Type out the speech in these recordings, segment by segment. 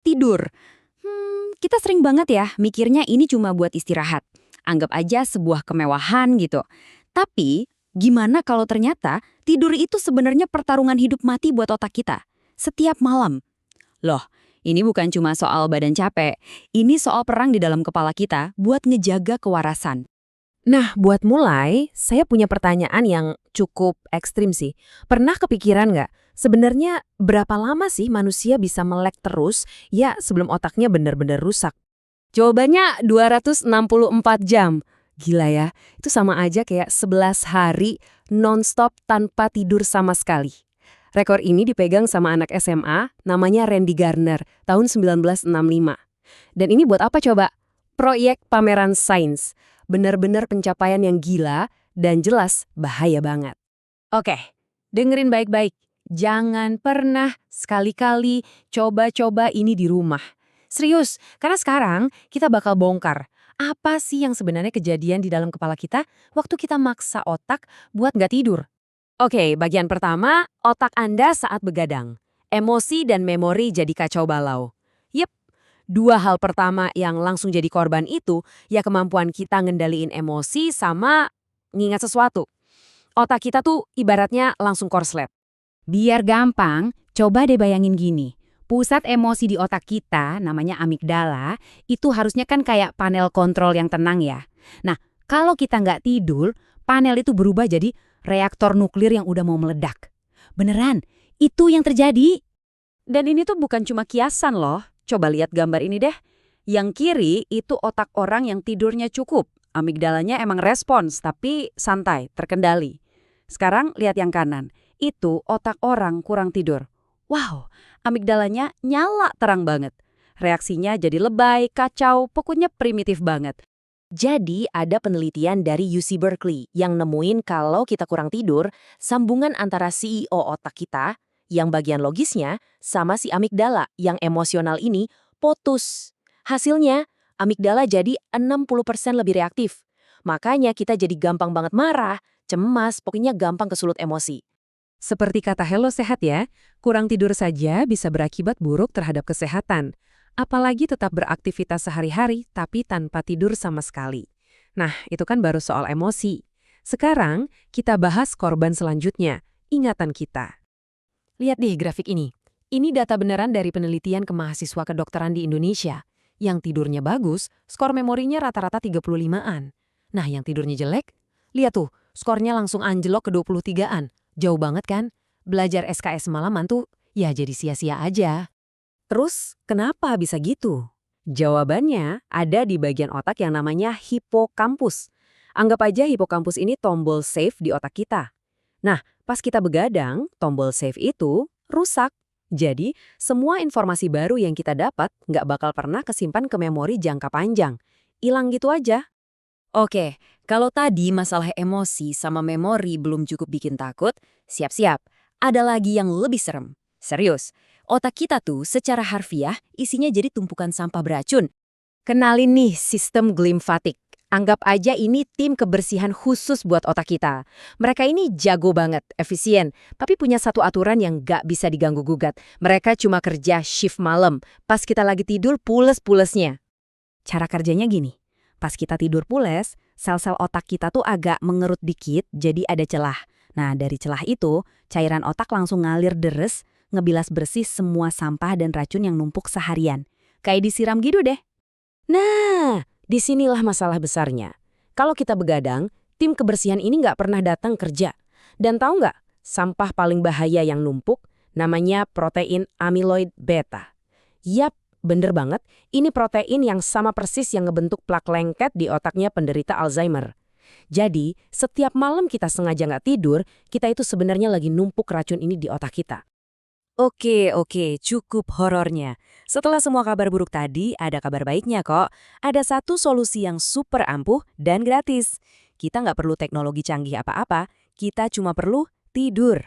Tidur. Kita sering banget ya mikirnya ini cuma buat istirahat. Anggap aja sebuah kemewahan gitu. Tapi, gimana kalau ternyata tidur itu sebenarnya pertarungan hidup mati buat otak kita? Setiap malam. Loh, ini bukan cuma soal badan capek. Ini soal perang di dalam kepala kita buat ngejaga kewarasan. Nah, buat mulai, saya punya pertanyaan yang cukup ekstrim sih. Pernah kepikiran nggak, sebenarnya berapa lama sih manusia bisa melek terus, ya sebelum otaknya benar-benar rusak? Jawabannya 264 jam. Gila ya, itu sama aja kayak 11 hari non-stop tanpa tidur sama sekali. Rekor ini dipegang sama anak SMA, namanya Randy Gardner, tahun 1965. Dan ini buat apa coba? Proyek pameran sains. Benar-benar pencapaian yang gila dan jelas bahaya banget. Oke, dengerin baik-baik. Jangan pernah sekali-kali coba-coba ini di rumah. Serius, karena sekarang kita bakal bongkar. Apa sih yang sebenarnya kejadian di dalam kepala kita waktu kita maksa otak buat nggak tidur? Oke, bagian pertama, otak Anda saat begadang. Emosi dan memori jadi kacau balau. Yep, dua hal pertama yang langsung jadi korban itu, ya kemampuan kita ngendaliin emosi sama ngingat sesuatu. Otak kita tuh ibaratnya langsung korslet. Biar gampang, coba deh bayangin gini. Pusat emosi di otak kita, namanya amigdala, itu harusnya kan kayak panel kontrol yang tenang ya. Nah, kalau kita nggak tidur, panel itu berubah jadi reaktor nuklir yang udah mau meledak. Beneran, itu yang terjadi. Dan ini tuh bukan cuma kiasan loh. Coba lihat gambar ini deh. Yang kiri itu otak orang yang tidurnya cukup. Amigdalanya emang respons, tapi santai, terkendali. Sekarang lihat yang kanan. Itu otak orang kurang tidur. Wow, amigdalanya nyala terang banget. Reaksinya jadi lebay, kacau, pokoknya primitif banget. Jadi ada penelitian dari UC Berkeley yang nemuin kalau kita kurang tidur, sambungan antara CEO otak kita, yang bagian logisnya, sama si amigdala yang emosional ini putus. Hasilnya, amigdala jadi 60% lebih reaktif. Makanya kita jadi gampang banget marah, cemas, pokoknya gampang kesulut emosi. Seperti kata Hello Sehat ya, kurang tidur saja bisa berakibat buruk terhadap kesehatan. Apalagi tetap beraktivitas sehari-hari tapi tanpa tidur sama sekali. Nah, itu kan baru soal emosi. Sekarang, kita bahas korban selanjutnya, ingatan kita. Lihat deh grafik ini. Ini data beneran dari penelitian ke mahasiswa kedokteran di Indonesia. Yang tidurnya bagus, skor memorinya rata-rata 35-an. Nah, yang tidurnya jelek, lihat tuh, skornya langsung anjlok ke 23-an. Jauh banget kan? Belajar SKS malaman tuh, ya jadi sia-sia aja. Terus, kenapa bisa gitu? Jawabannya ada di bagian otak yang namanya hipokampus. Anggap aja hipokampus ini tombol save di otak kita. Nah, pas kita begadang, tombol save itu rusak. Jadi, semua informasi baru yang kita dapat nggak bakal pernah kesimpan ke memori jangka panjang. Hilang gitu aja. Oke, kalau tadi masalah emosi sama memori belum cukup bikin takut, siap-siap. Ada lagi yang lebih serem. Serius, otak kita tuh secara harfiah isinya jadi tumpukan sampah beracun. Kenalin nih sistem glimfatik. Anggap aja ini tim kebersihan khusus buat otak kita. Mereka ini jago banget, efisien, tapi punya satu aturan yang gak bisa diganggu-gugat. Mereka cuma kerja shift malam, pas kita lagi tidur pules-pulesnya. Cara kerjanya gini. Pas kita tidur pules, sel-sel otak kita tuh agak mengerut dikit, jadi ada celah. Nah, dari celah itu, cairan otak langsung ngalir deres, ngebilas bersih semua sampah dan racun yang numpuk seharian. Kayak disiram gitu deh. Nah, disinilah masalah besarnya. Kalau kita begadang, tim kebersihan ini nggak pernah datang kerja. Dan tahu nggak, sampah paling bahaya yang numpuk, namanya protein amyloid beta. Yap, bener banget, ini protein yang sama persis yang ngebentuk plak lengket di otaknya penderita Alzheimer. Jadi, setiap malam kita sengaja nggak tidur, kita itu sebenarnya lagi numpuk racun ini di otak kita. Oke, cukup horornya. Setelah semua kabar buruk tadi, ada kabar baiknya kok. Ada satu solusi yang super ampuh dan gratis. Kita nggak perlu teknologi canggih apa-apa, kita cuma perlu tidur.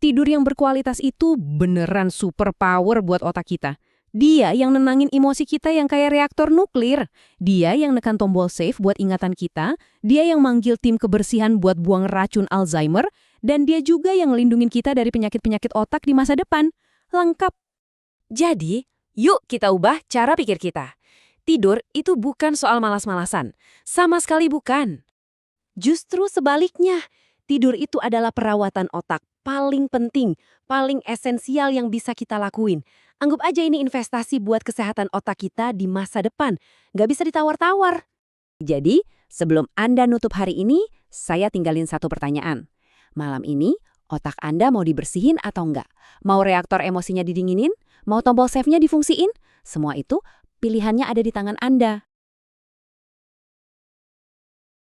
Tidur yang berkualitas itu beneran super power buat otak kita. Dia yang nenangin emosi kita yang kayak reaktor nuklir. Dia yang nekan tombol save buat ingatan kita. Dia yang manggil tim kebersihan buat buang racun Alzheimer. Dan dia juga yang ngelindungin kita dari penyakit-penyakit otak di masa depan. Lengkap. Jadi, Yuk kita ubah cara pikir kita. Tidur itu bukan soal malas-malasan. Sama sekali bukan. Justru sebaliknya, tidur itu adalah perawatan otak paling penting, paling esensial yang bisa kita lakuin. Anggap aja ini investasi buat kesehatan otak kita di masa depan. Nggak bisa ditawar-tawar. Jadi, sebelum Anda nutup hari ini, saya tinggalin satu pertanyaan. Malam ini, otak Anda mau dibersihin atau enggak? Mau reaktor emosinya didinginin? Mau tombol save-nya difungsiin? Semua itu pilihannya ada di tangan Anda.